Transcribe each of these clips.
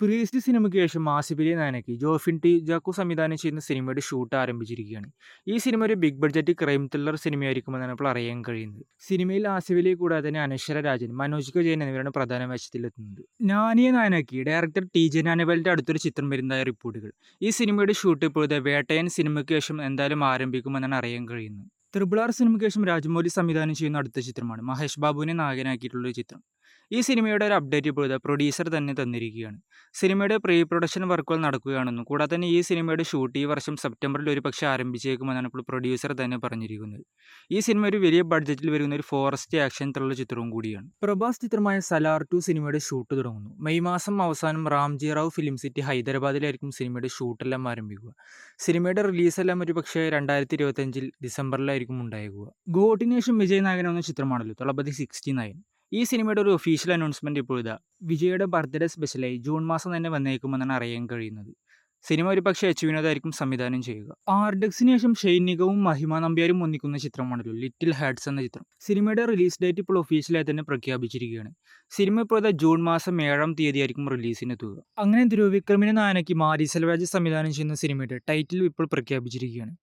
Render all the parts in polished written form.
Priest സിനിമയ്ക്ക് ശേഷം ആസിഫ് അലി നായകനാക്കി ജോഫിൻ ടി ജാക്കോ സംവിധാനം ചെയ്യുന്ന സിനിമയുടെ ഷൂട്ട് ആരംഭിച്ചിരിക്കുകയാണ്. ഈ സിനിമ ഒരു ബിഗ് ബഡ്ജറ്റ് ക്രൈം ത്രില്ലർ സിനിമയായിരിക്കുമെന്നാണ് ഇപ്പോൾ അറിയാൻ കഴിയുന്നത്. സിനിമയിൽ ആസിഫ് അലി കൂടാതെ തന്നെ അനശ്വര രാജൻ, മനോജ് കെ ജയൻ എന്നിവരാണ് പ്രധാന വേഷത്തിലെത്തുന്നത്. നാനിയെ നായകനാക്കി ഡയറക്ടർ ടി ജെ നാനവലിന്റെ അടുത്തൊരു ചിത്രം വരുന്നതായ റിപ്പോർട്ടുകൾ. ഈ സിനിമയുടെ ഷൂട്ട് ഇപ്പോഴത്തെ വേട്ടയൻ സിനിമയ്ക്ക് ശേഷം എന്തായാലും ആരംഭിക്കുമെന്നാണ് അറിയാൻ കഴിയുന്നത്. ത്രിബിൾ ആർ സിനിമയ്ക്ക് ശേഷം രാജമൗലി സംവിധാനം ചെയ്യുന്ന അടുത്ത ചിത്രമാണ് മഹേഷ് ബാബുവിനെ നായകനാക്കിയിട്ടുള്ള ഒരു ചിത്രം. ഈ സിനിമയുടെ ഒരു അപ്ഡേറ്റ് ഇപ്പോഴത്തെ പ്രൊഡ്യൂസർ തന്നെ തന്നിരിക്കുകയാണ്. സിനിമയുടെ പ്രീ പ്രൊഡക്ഷൻ വർക്കുകൾ നടക്കുകയാണെന്നും കൂടാതെ തന്നെ ഈ സിനിമയുടെ ഷൂട്ട് ഈ വർഷം സെപ്റ്റംബറിൽ ഒരുപക്ഷെ ആരംഭിച്ചേക്കുമെന്നാണ് ഇപ്പോൾ പ്രൊഡ്യൂസർ തന്നെ പറഞ്ഞിരിക്കുന്നത്. ഈ സിനിമ ഒരു വലിയ ബഡ്ജറ്റിൽ വരുന്ന ഒരു ഫോറസ്റ്റ് ആക്ഷൻ ത്രില്ലർ ചിത്രവും കൂടിയാണ്. പ്രഭാസ് ചിത്രമായ സലാർ 2 സിനിമയുടെ ഷൂട്ട് തുടങ്ങുന്നു. മെയ് മാസം അവസാനം റാംജി റാവു ഫിലിം സിറ്റി ഹൈദരാബാദിലായിരിക്കും സിനിമയുടെ ഷൂട്ടെല്ലാം ആരംഭിക്കുക. സിനിമയുടെ റിലീസെല്ലാം ഒരുപക്ഷെ 2025 ഡിസംബറിലായിരിക്കും ഉണ്ടായേക്കുക. ഗോട്ടിന് ശേഷം വിജയ് നായകനാവുന്ന ചിത്രമാണല്ലോ തളപതി 69. ഈ സിനിമയുടെ ഒരു ഒഫീഷ്യൽ അനൗൺസ്മെന്റ് ഇപ്പോഴിതാ വിജയുടെ ബർത്ത്ഡേ സ്പെഷ്യലായി ജൂൺ മാസം തന്നെ വന്നേക്കുമെന്നാണ് അറിയാൻ കഴിയുന്നത്. സിനിമ ഒരുപക്ഷെ എച്ച് വിനോദായിരിക്കും സംവിധാനം ചെയ്യുക. ആർഡക്സിന് ശേഷം ഷെയ്ൻ നിഗവും മഹിമ നമ്പ്യാരും ഒന്നിക്കുന്ന ചിത്രമാണല്ലോ ലിറ്റിൽ ഹാർട്സ് എന്ന ചിത്രം. സിനിമയുടെ റിലീസ് ഡേറ്റ് ഇപ്പോൾ ഒഫീഷ്യലായി തന്നെ പ്രഖ്യാപിച്ചിരിക്കുകയാണ്. സിനിമ ഇപ്പോൾ ജൂൺ മാസം 7-ാം തീയതി ആയിരിക്കും റിലീസിനെത്തുക. അങ്ങനെ ധ്രുവിക്രമിനെ നായകനാക്കി മാരി സെൽവരാജ് സംവിധാനം ചെയ്യുന്ന സിനിമയുടെ ടൈറ്റിൽ ഇപ്പോൾ പ്രഖ്യാപിച്ചിരിക്കുകയാണ്.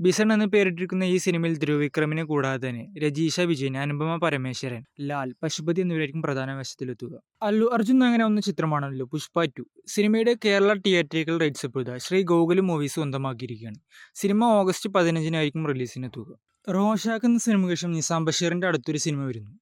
ബിസൺ എന്ന് പേരിട്ടിരിക്കുന്ന ഈ സിനിമയിൽ ധ്രുവിക്രമിനെ കൂടാതെ തന്നെ രജീഷ വിജയൻ, അനുപമ പരമേശ്വരൻ, ലാൽ, പശുപതി എന്നിവരായിരിക്കും പ്രധാന വേഷത്തിലെത്തുക. അല്ലു അർജുൻ അങ്ങനെ വന്ന ചിത്രമാണല്ലോ പുഷ്പ 2. സിനിമയുടെ കേരള തിയേറ്ററിക്കൽ റൈറ്റ്സ് ഇപ്പോൾ ശ്രീ ഗോകുലം മൂവീസ് സ്വന്തമാക്കിയിരിക്കുകയാണ്. സിനിമ ഓഗസ്റ്റ് 15-നായിരിക്കും റിലീസിനെത്തുക. റോഷാക്ക് എന്ന സിനിമയ്ക്ക് ശേഷം നിസാം ബഷീറിന്റെ അടുത്തൊരു സിനിമ വരുന്നു.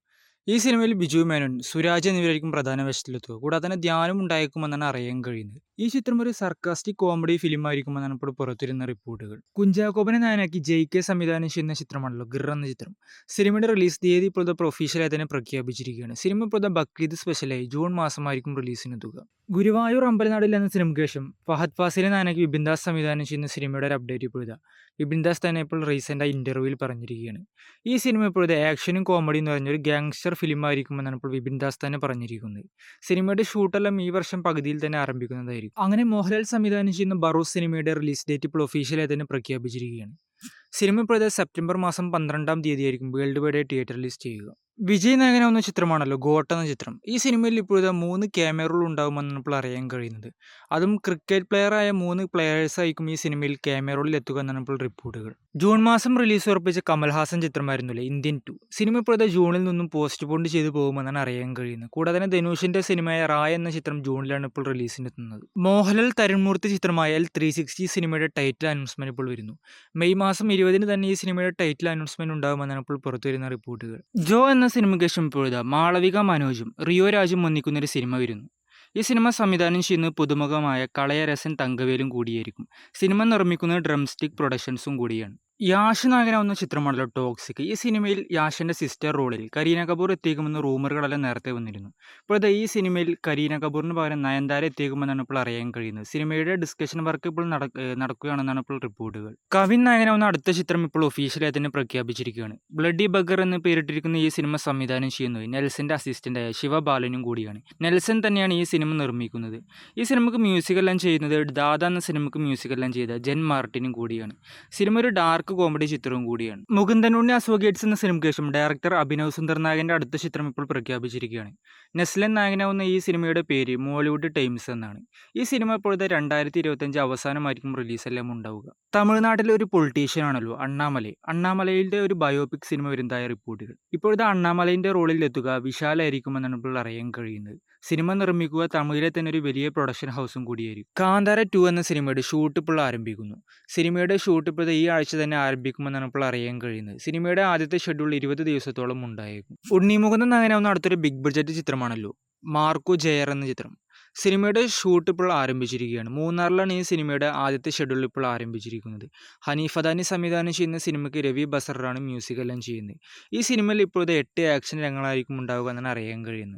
ഈ സിനിമയിൽ ബിജു മേനോൻ, സുരാജ് എന്നിവരായിരിക്കും പ്രധാന വേഷത്തിലെത്തുക. കൂടാതെ തന്നെ ധ്യാനം ഉണ്ടായേക്കുമെന്നാണ് അറിയാൻ കഴിയുന്നത്. ഈ ചിത്രം ഒരു സർക്കാസ്റ്റിക് കോമഡി ഫിലിം ആയിരിക്കുമെന്നാണ് ഇപ്പോൾ പുറത്തുവരുന്ന റിപ്പോർട്ടുകൾ. കുഞ്ചാക്കോബനെ നായകനാക്കി JK സംവിധാനം ചെയ്യുന്ന ചിത്രമാണല്ലോ ഗിർ എന്ന ചിത്രം. സിനിമയുടെ റിലീസ് തീയതി ഇപ്പോൾ ഒഫീഷ്യലായി തന്നെ പ്രഖ്യാപിച്ചിരിക്കുകയാണ്. സിനിമ ഇപ്പോൾ ബക്രീദ് സ്പെഷ്യലായി ജൂൺ മാസമായിരിക്കും റിലീസിനെത്തുക. ഗുരുവായൂർ അമ്പലനാടിൽ എന്ന സിനിമയ്ക്ക് ശേഷം ഫഹദ് ഫാസിലിനെ നായകനാക്കി വിപിൻ ദാസ് സംവിധാനം ചെയ്യുന്ന സിനിമയുടെ ഒരു അപ്ഡേറ്റ് ഇപ്പോഴിതാ വിപിൻ ദാസ് തന്നെ ഇപ്പോൾ റീസെൻ്റായി ഇന്റർവ്യൂവിൽ പറഞ്ഞിരിക്കുകയാണ്. ഈ സിനിമ ഇപ്പോഴത്തെ ആക്ഷനും കോമഡിയും നിറഞ്ഞൊരു ഗാങ്സ്റ്റർ ഫിലിം ആയിരിക്കുമെന്നാണ് ഇപ്പോൾ വിപിൻ ദാസ് തന്നെ പറഞ്ഞിരിക്കുന്നത്. സിനിമയുടെ ഷൂട്ടെല്ലാം ഈ വർഷം പകുതിയിൽ തന്നെ ആരംഭിക്കുന്നതായിരിക്കും. അങ്ങനെ മോഹൻലാൽ സംവിധാനം ചെയ്യുന്ന ബറോസ് സിനിമയുടെ റിലീസ് ഡേറ്റ് ഇപ്പോൾ ഒഫീഷ്യലായി തന്നെ പ്രഖ്യാപിച്ചിരിക്കുകയാണ്. സിനിമ ഇപ്പോൾ സെപ്റ്റംബർ മാസം 12-ാം തീയതി ആയിരിക്കും വേൾഡ് വൈഡ് തിയേറ്റർ റിലീസ് ചെയ്യുക. വിജയ് നായകനാവുന്ന ചിത്രമാണല്ലോ ഗോട്ട് എന്ന ചിത്രം. ഈ സിനിമയിൽ ഇപ്പോഴത്തെ 3 ക്യാമിയോ റോൾ ഉണ്ടാകുമെന്നാണ് ഇപ്പോൾ അറിയാൻ കഴിയുന്നത്. അതും ക്രിക്കറ്റ് പ്ലെയറായ 3 പ്ലെയേഴ്സ് ആയിരിക്കും ഈ സിനിമയിൽ ക്യാമിയോ റോളിൽ എത്തുക എന്നാണ് ഇപ്പോൾ റിപ്പോർട്ടുകൾ. ജൂൺ മാസം റിലീസ് ഉറപ്പിച്ച കമൽഹാസൻ ചിത്രമായിരുന്നില്ലേ ഇന്ത്യൻ 2. സിനിമ ഇപ്പോഴത്തെ ജൂണിൽ നിന്നും പോസ്റ്റ്പോൺ ചെയ്തു പോകുമെന്നാണ് അറിയാൻ കഴിയുന്നത്. കൂടാതെ തന്നെ ധനുഷിന്റെ സിനിമയായ റായ് എന്ന ചിത്രം ജൂണിലാണ് ഇപ്പോൾ റിലീസിനെത്തുന്നത്. മോഹൻലാൽ തരുൺമൂർത്തി ചിത്രമായ L360 സിനിമയുടെ ടൈറ്റിൽ അനൗൺസ്മെന്റ് ഇപ്പോൾ വരുന്നു. മെയ് മാസം 20-ന് തന്നെ ഈ സിനിമയുടെ ടൈറ്റിൽ അനൗൺസ്മെന്റ് ഉണ്ടാകുമെന്നാണ് ഇപ്പോൾ പുറത്തുവരുന്ന റിപ്പോർട്ടുകൾ. ജോ എന്ന സിനിമയ്ക്ക് ശേഷം ഇപ്പോഴാ മാളവിക മനോജും റിയോ രാജും ഒന്നിക്കുന്ന ഒരു സിനിമ വരുന്നു. ഈ സിനിമ സംവിധാനം ചെയ്യുന്നത് പുതുമുഖമായ കളയരസൻ തങ്കവേലും കൂടിയായിരിക്കും. സിനിമ നിർമ്മിക്കുന്നത് ഡ്രംസ്റ്റിക് പ്രൊഡക്ഷൻസും കൂടിയാണ്. യാഷ് നായകനാവുന്ന ചിത്രമാണല്ലോ ടോക്സിക്. ഈ സിനിമയിൽ യാഷിന്റെ സിസ്റ്റർ റോളിൽ കരീന കപൂർ എത്തിയേക്കുമെന്ന് റൂമറുകളെല്ലാം നേരത്തെ വന്നിരുന്നു. ഇപ്പോഴത്തെ ഈ സിനിമയിൽ കരീന കപൂറിന് പകരം നയൻതാര എത്തിയേക്കുമെന്നാണ് ഇപ്പോൾ അറിയാൻ കഴിയുന്നത്. സിനിമയുടെ ഡിസ്കഷൻ വർക്ക് ഇപ്പോൾ നടക്കുകയാണെന്നാണ് ഇപ്പോൾ റിപ്പോർട്ടുകൾ. കവിൻ നായകനാവുന്ന അടുത്ത ചിത്രം ഇപ്പോൾ ഒഫീഷ്യലായി തന്നെ പ്രഖ്യാപിച്ചിരിക്കുകയാണ്. ബ്ലഡി ബഗർ എന്ന് പേരിട്ടിരിക്കുന്ന ഈ സിനിമ സംവിധാനം ചെയ്യുന്നത് നെൽസന്റെ അസിസ്റ്റന്റായ ശിവബാലനും കൂടിയാണ്. നെൽസൺ തന്നെയാണ് ഈ സിനിമ നിർമ്മിക്കുന്നത്. ഈ സിനിമയ്ക്ക് മ്യൂസിക്കെല്ലാം ചെയ്യുന്നത് ദാദ എന്ന സിനിമയ്ക്ക് മ്യൂസിക്കെല്ലാം ചെയ്ത ജെൻ മാർട്ടിനും കൂടിയാണ്. സിനിമ ഒരു ഡാർക്ക് കോമഡി ചിത്രവും കൂടിയാണ്. മുകുന്ദൻ ഉണ്ണി അസോസിയേറ്റ്സ് എന്ന സിനിമയ്ക്ക് ശേഷം ഡയറക്ടർ അഭിനവ് സുന്ദർ നായകന്റെ അടുത്ത ചിത്രം ഇപ്പോൾ പ്രഖ്യാപിച്ചിരിക്കുകയാണ്. നെസ്ലൻ നായകനാവുന്ന ഈ സിനിമയുടെ പേര് മോളിവുഡ് ടൈംസ് എന്നാണ്. ഈ സിനിമ ഇപ്പോഴത്തെ 2025 അവസാനമായിരിക്കും റിലീസെല്ലാം ഉണ്ടാവുക. തമിഴ്നാട്ടിലെ ഒരു പൊളിറ്റീഷ്യൻ ആണല്ലോ അണ്ണാമലൈ. അണ്ണാമലയിലെ ഒരു ബയോപിക് സിനിമ വരുന്നതായ റിപ്പോർട്ടുകൾ. ഇപ്പോഴത്തെ അണ്ണാമലൈന്റെ റോളിൽ എത്തുക വിശാലായിരിക്കുമെന്നാണ് ഇപ്പോൾ അറിയാൻ കഴിയുന്നത്. സിനിമ നിർമ്മിക്കുക തമിഴിലെ തന്നെ ഒരു വലിയ പ്രൊഡക്ഷൻ ഹൗസും കൂടിയായിരിക്കും. കാന്താര 2 എന്ന സിനിമയുടെ ഷൂട്ട് ഇപ്പോൾ ആരംഭിക്കുന്നു. സിനിമയുടെ ഷൂട്ട് ഇപ്പോൾ ഈ ആഴ്ച തന്നെ ആരംഭിക്കുമെന്നാണ് ഇപ്പോൾ അറിയാൻ കഴിയുന്നത്. സിനിമയുടെ ആദ്യത്തെ ഷെഡ്യൂൾ 20 ദിവസത്തോളം ഉണ്ടായേക്കും. ഉണ്ണിമുകുന്ദൻ നായകനാവുന്ന അടുത്തൊരു ബിഗ് ബഡ്ജറ്റ് ചിത്രമാണല്ലോ മാർക്കോ ജയർ എന്ന ചിത്രം. സിനിമയുടെ ഷൂട്ട് ഇപ്പോൾ ആരംഭിച്ചിരിക്കുകയാണ്. മൂന്നാറിലാണ് ഈ സിനിമയുടെ ആദ്യത്തെ ഷെഡ്യൂൾ ഇപ്പോൾ ആരംഭിച്ചിരിക്കുന്നത്. ഹനീഫ് അദാനി സംവിധാനം ചെയ്യുന്ന സിനിമയ്ക്ക് രവി ബസറാണ് മ്യൂസിക് എല്ലാം ചെയ്യുന്നത്. ഈ സിനിമയിൽ ഇപ്പോഴത്തെ 8 ആക്ഷൻ രംഗങ്ങളായിരിക്കും ഉണ്ടാവുക എന്നാണ് അറിയാൻ കഴിയുന്നത്.